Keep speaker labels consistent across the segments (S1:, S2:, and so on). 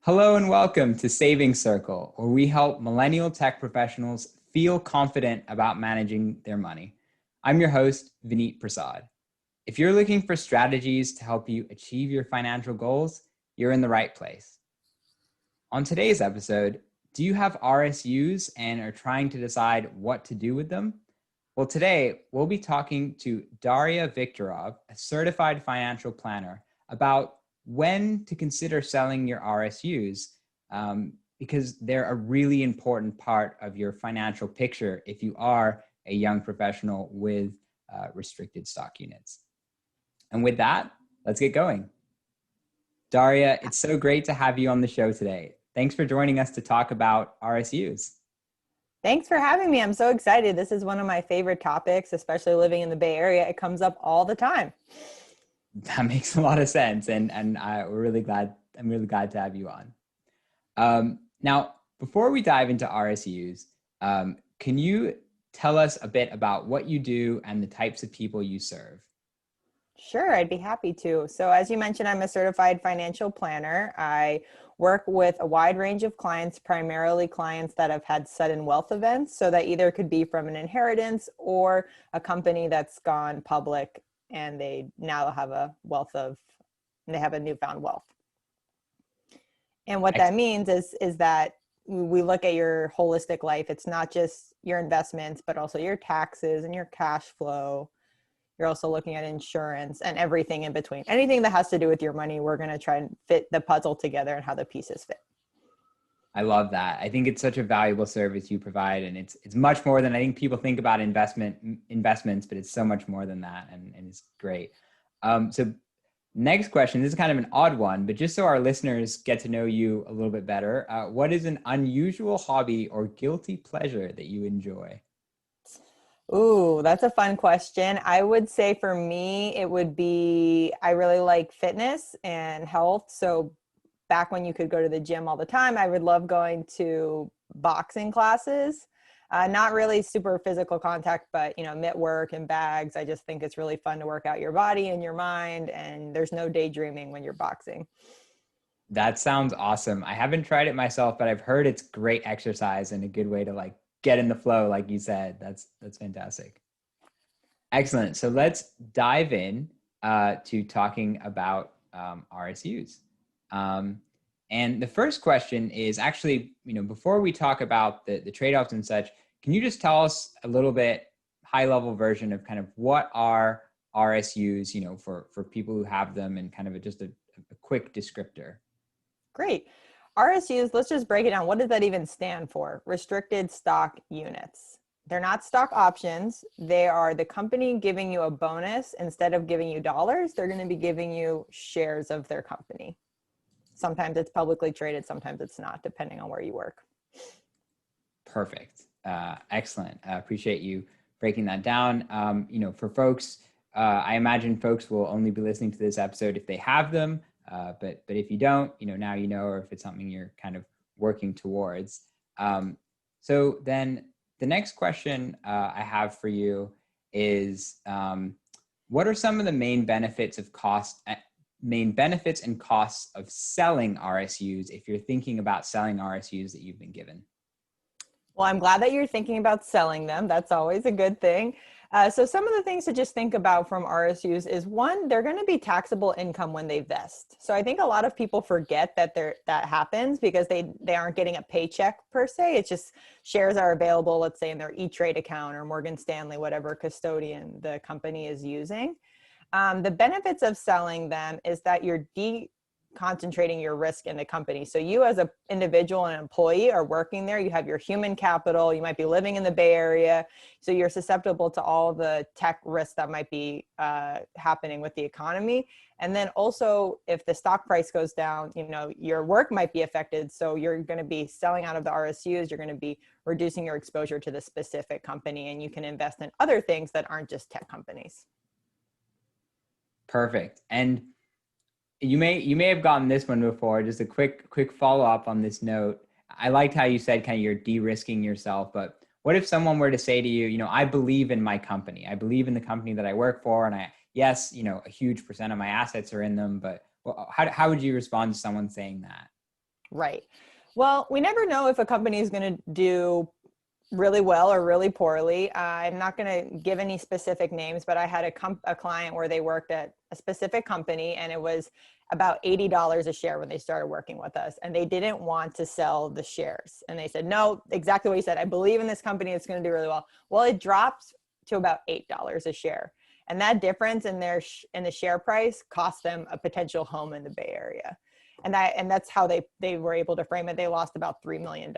S1: Hello and welcome to Saving Circle, where we help millennial tech professionals feel confident about managing their money. I'm your host, Vineet Prasad. If you're looking for strategies to help you achieve your financial goals, you're in the right place. On today's episode, do you have RSUs and are trying to decide what to do with them? Well, today we'll be talking to Daria Victorov, a certified financial planner, about when to consider selling your RSUs because they're a really important part of your financial picture if you are a young professional with restricted stock units. And with that, let's get going. Daria, it's so great to have you on the show today. Thanks for joining us to talk about RSUs.
S2: Thanks for having me. I'm so excited. This is one of my favorite topics, especially living in the Bay Area. It comes up all the time.
S1: That makes a lot of sense, and we're really glad. I'm really glad to have you on. Now, before we dive into RSUs, can you tell us a bit about what you do and the types of people you serve?
S2: Sure, I'd be happy to. So as you mentioned, I'm a certified financial planner. I work with a wide range of clients, primarily clients that have had sudden wealth events. So that either could be from an inheritance or a company that's gone public and they now have they have a newfound wealth. And what that means is that we look at your holistic life. It's not just your investments, but also your taxes and your cash flow. You're also looking at insurance and everything in between. Anything that has to do with your money, we're going to try and fit the puzzle together and how the pieces fit.
S1: I love that. I think it's such a valuable service you provide, and it's much more than I think people think about investments, but it's so much more than that, and it's great. So next question, this is kind of an odd one, but just so our listeners get to know you a little bit better, what is an unusual hobby or guilty pleasure that you enjoy?
S2: Ooh, that's a fun question. I would say for me, it would be, I really like fitness and health. So back when you could go to the gym all the time, I would love going to boxing classes. Not really super physical contact, but mitt work and bags. I just think it's really fun to work out your body and your mind, and there's no daydreaming when you're boxing.
S1: That sounds awesome. I haven't tried it myself, but I've heard it's great exercise and a good way to get in the flow, like you said. That's fantastic. Excellent. So let's dive in to talking about RSUs. And the first question is actually, before we talk about the trade-offs and such, can you just tell us a little bit high-level version of kind of what are RSUs, for people who have them, and kind of just a quick descriptor?
S2: Great. RSUs, let's just break it down. What does that even stand for? Restricted stock units. They're not stock options. They are the company giving you a bonus. Instead of giving you dollars, they're going to be giving you shares of their company. Sometimes it's publicly traded, sometimes it's not, depending on where you work.
S1: Perfect. Excellent. I appreciate you breaking that down. For folks, I imagine folks will only be listening to this episode if they have them. But if you don't, now you know, or if it's something you're kind of working towards. So then the next question I have for you is, what are some of the main benefits and costs of selling RSUs if you're thinking about selling RSUs that you've been given?
S2: Well, I'm glad that you're thinking about selling them. That's always a good thing. So some of the things to just think about from RSUs is, one, they're going to be taxable income when they vest. So I think a lot of people forget that that happens because they aren't getting a paycheck per se. It's just shares are available, let's say in their E-Trade account or Morgan Stanley, whatever custodian the company is using. The benefits of selling them is that you're concentrating your risk in the company. So you as an individual and employee are working there. You have your human capital. You might be living in the Bay Area. So you're susceptible to all the tech risks that might be happening with the economy. And then also if the stock price goes down, your work might be affected. So you're going to be selling out of the RSUs. You're going to be reducing your exposure to the specific company, and you can invest in other things that aren't just tech companies.
S1: Perfect. And you may have gotten this one before. Just a quick follow up on this note. I liked how you said kind of you're de-risking yourself, but what if someone were to say to you, I believe in my company. I believe in the company that I work for, and yes, a huge percent of my assets are in them, but how would you respond to someone saying that?
S2: Right. Well, we never know if a company is going to do really well or really poorly. I'm not going to give any specific names, but I had a client where they worked at a specific company and it was about $80 a share when they started working with us, and they didn't want to sell the shares. And they said, no, exactly what you said. I believe in this company. It's going to do really well. Well, it dropped to about $8 a share. And that difference in in the share price cost them a potential home in the Bay Area. And that's how they were able to frame it. They lost about $3 million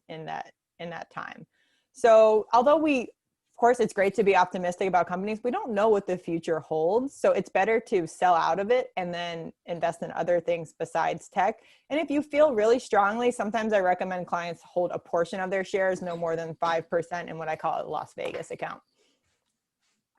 S2: in that time. So although of course, it's great to be optimistic about companies, we don't know what the future holds. So it's better to sell out of it and then invest in other things besides tech. And if you feel really strongly, sometimes I recommend clients hold a portion of their shares, no more than 5%, in what I call a Las Vegas account.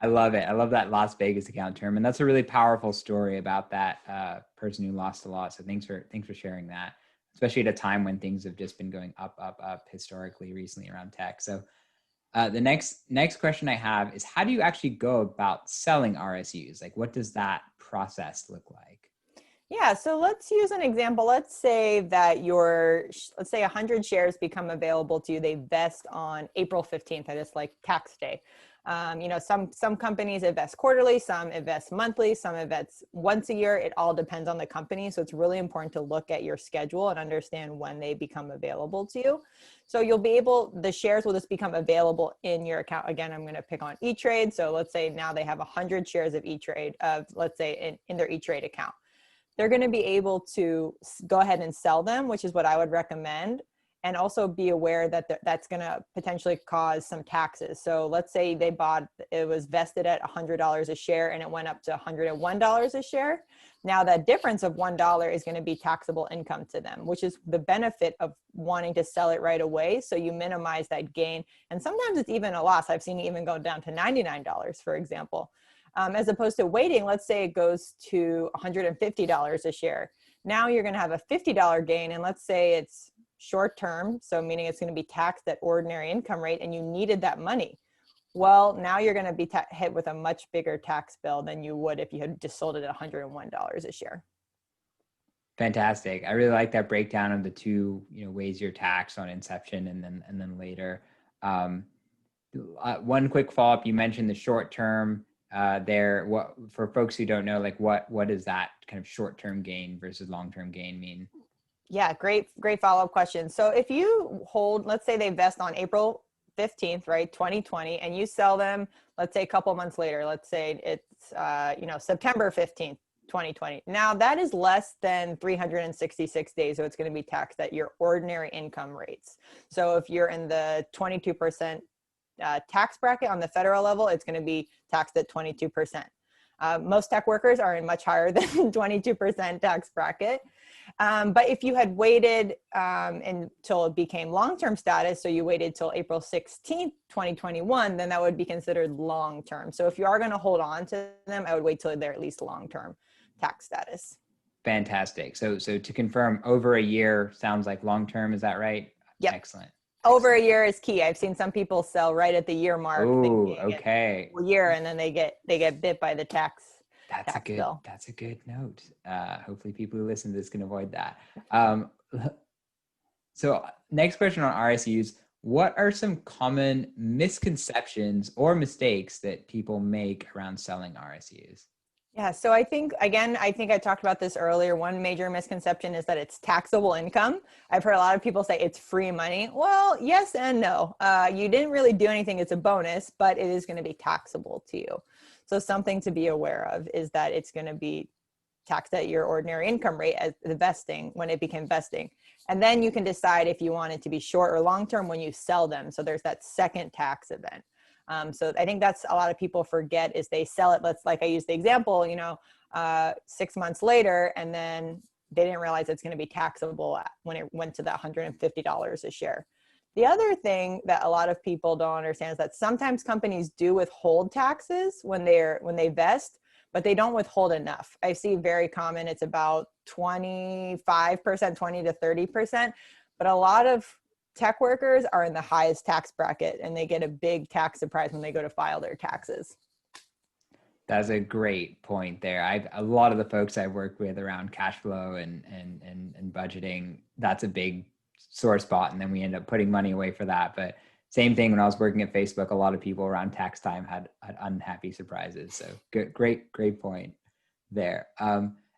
S1: I love it. I love that Las Vegas account term. And that's a really powerful story about that person who lost a lot. So thanks for sharing that, especially at a time when things have just been going up historically recently around tech. So the next question I have is, how do you actually go about selling RSUs? Like, what does that process look like?
S2: Yeah, so let's use an example. Let's say that let's say 100 shares become available to you. They vest on April 15th. That is like tax day. Some companies invest quarterly, some invest monthly, some invest once a year. It all depends on the company. So it's really important to look at your schedule and understand when they become available to you. So the shares will just become available in your account. Again, I'm going to pick on E-Trade. So let's say now they have 100 shares of E-Trade, let's say in their E-Trade account. They're going to be able to go ahead and sell them, which is what I would recommend. And also be aware that that's going to potentially cause some taxes. So let's say it was vested at $100 a share and it went up to $101 a share. Now that difference of $1 is going to be taxable income to them, which is the benefit of wanting to sell it right away. So you minimize that gain. And sometimes it's even a loss. I've seen it even go down to $99, for example. As opposed to waiting, let's say it goes to $150 a share. Now you're going to have a $50 gain. And let's say it's short term, so meaning it's going to be taxed at ordinary income rate, and you needed that money. Well, now you're going to be hit with a much bigger tax bill than you would if you had just sold it at $101 a share.
S1: Fantastic. I really like that breakdown of the two, ways you're taxed on inception and then later. One quick follow-up, you mentioned the short term there. What, for folks who don't know, like what does that kind of short-term gain versus long-term gain mean?
S2: Yeah, great follow-up question. So if you hold, let's say they vest on April 15th, right, 2020, and you sell them, let's say a couple months later, let's say it's, September 15th, 2020. Now that is less than 366 days. So it's going to be taxed at your ordinary income rates. So if you're in the 22% tax bracket on the federal level, it's going to be taxed at 22%. Most tech workers are in much higher than 22% tax bracket. But if you had waited until it became long-term status, so you waited till April 16th, 2021, then that would be considered long-term. So if you are going to hold on to them, I would wait till they're at least long-term tax status.
S1: Fantastic. So to confirm, over a year sounds like long-term. Is that right?
S2: Yep.
S1: Excellent.
S2: Over a year is key. I've seen some people sell right at the year mark.
S1: Oh, okay.
S2: A year, and then they get bit by the tax.
S1: Bill. That's a good note. Hopefully people who listen to this can avoid that. So next question on RSUs, what are some common misconceptions or mistakes that people make around selling RSUs?
S2: Yeah, so I think I talked about this earlier. One major misconception is that it's taxable income. I've heard a lot of people say it's free money. Well, yes and no. You didn't really do anything. It's a bonus, but it is going to be taxable to you. So something to be aware of is that it's going to be taxed at your ordinary income rate as the vesting, when it became vesting. And then you can decide if you want it to be short or long-term when you sell them. So there's that second tax event. So I think that's a lot of people forget is they sell it. Like I used the example, 6 months later, and then they didn't realize it's going to be taxable when it went to that $150 a share. The other thing that a lot of people don't understand is that sometimes companies do withhold taxes when they vest, but they don't withhold enough. I see very common, it's about 25%, 20 to 30%, but a lot of tech workers are in the highest tax bracket and they get a big tax surprise when they go to file their taxes.
S1: That's a great point there. A lot of the folks I work with around cash flow and budgeting, that's a big sore spot. And then we end up putting money away for that. But same thing when I was working at Facebook, a lot of people around tax time had unhappy surprises. So good, great point there.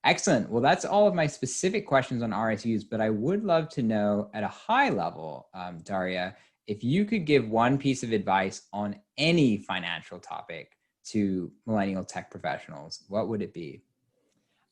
S1: Excellent. Well, that's all of my specific questions on RSUs, but I would love to know at a high level, Daria, if you could give one piece of advice on any financial topic to millennial tech professionals, what would it be?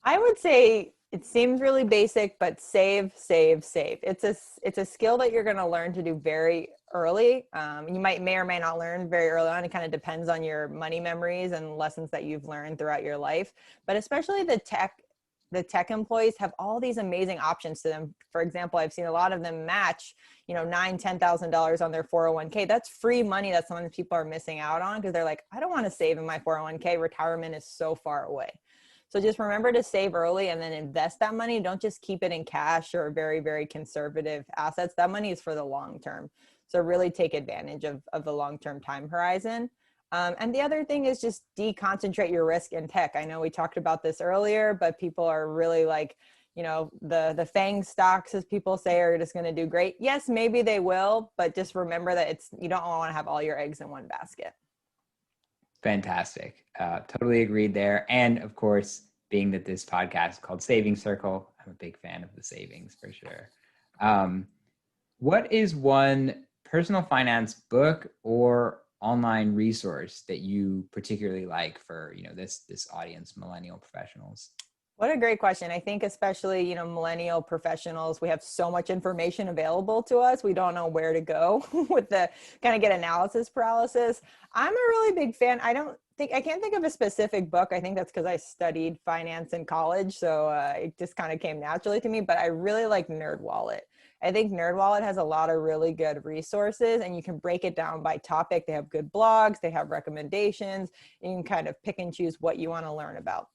S2: I would say it seems really basic, but save. It's a skill that you're going to learn to do very early. You may or may not learn very early on. It kind of depends on your money memories and lessons that you've learned throughout your life. But especially the tech employees have all these amazing options to them. For example, I've seen a lot of them match, $9,000-$10,000 on their 401k. That's free money that some people are missing out on because they're like, I don't want to save in my 401k. Retirement is so far away. So just remember to save early and then invest that money. Don't just keep it in cash or very, very conservative assets. That money is for the long term. So really take advantage of the long-term time horizon. And the other thing is just deconcentrate your risk in tech. I know we talked about this earlier, but people are really like, the FANG stocks, as people say, are just going to do great. Yes, maybe they will, but just remember that you don't want to have all your eggs in one basket.
S1: Fantastic. Totally agreed there. And of course, being that this podcast is called Saving Circle, I'm a big fan of the savings for sure. What is one personal finance book or online resource that you particularly like for, this audience, millennial professionals?
S2: What a great question. I think especially, millennial professionals, we have so much information available to us. We don't know where to go with the kind of get analysis paralysis. I'm a really big fan. I can't think of a specific book. I think that's because I studied finance in college. So it just kind of came naturally to me, but I really like NerdWallet. I think NerdWallet has a lot of really good resources and you can break it down by topic. They have good blogs, they have recommendations, and you can kind of pick and choose what you want to learn about.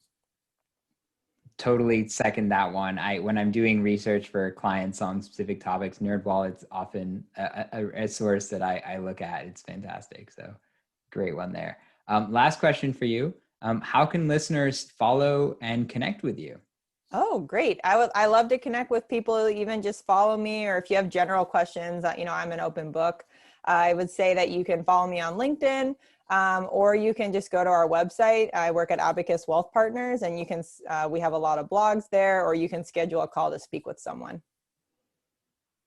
S1: Totally second that one. When I'm doing research for clients on specific topics, NerdWallet's often a source that I look at. It's fantastic. So great one there. Last question for you. How can listeners follow and connect with you?
S2: Oh, great. I love to connect with people, even just follow me, or if you have general questions, I'm an open book. I would say that you can follow me on LinkedIn, or you can just go to our website. I work at Abacus Wealth Partners, and we have a lot of blogs there, or you can schedule a call to speak with someone.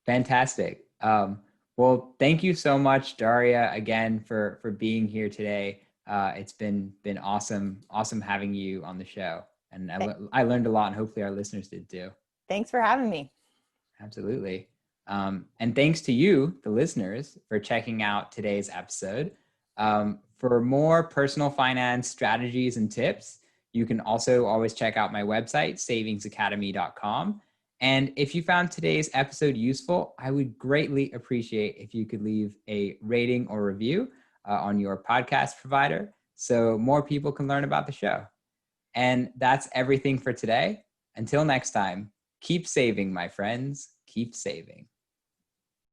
S1: Fantastic. Well, thank you so much, Daria, again for being here today. It's been awesome having you on the show. And I learned a lot, and hopefully our listeners did too.
S2: Thanks for having me.
S1: Absolutely. And thanks to you, the listeners, for checking out today's episode. For more personal finance strategies and tips, you can also always check out my website, savingsacademy.com. And if you found today's episode useful, I would greatly appreciate if you could leave a rating or review on your podcast provider so more people can learn about the show. And that's everything for today. Until next time, keep saving, my friends. Keep saving.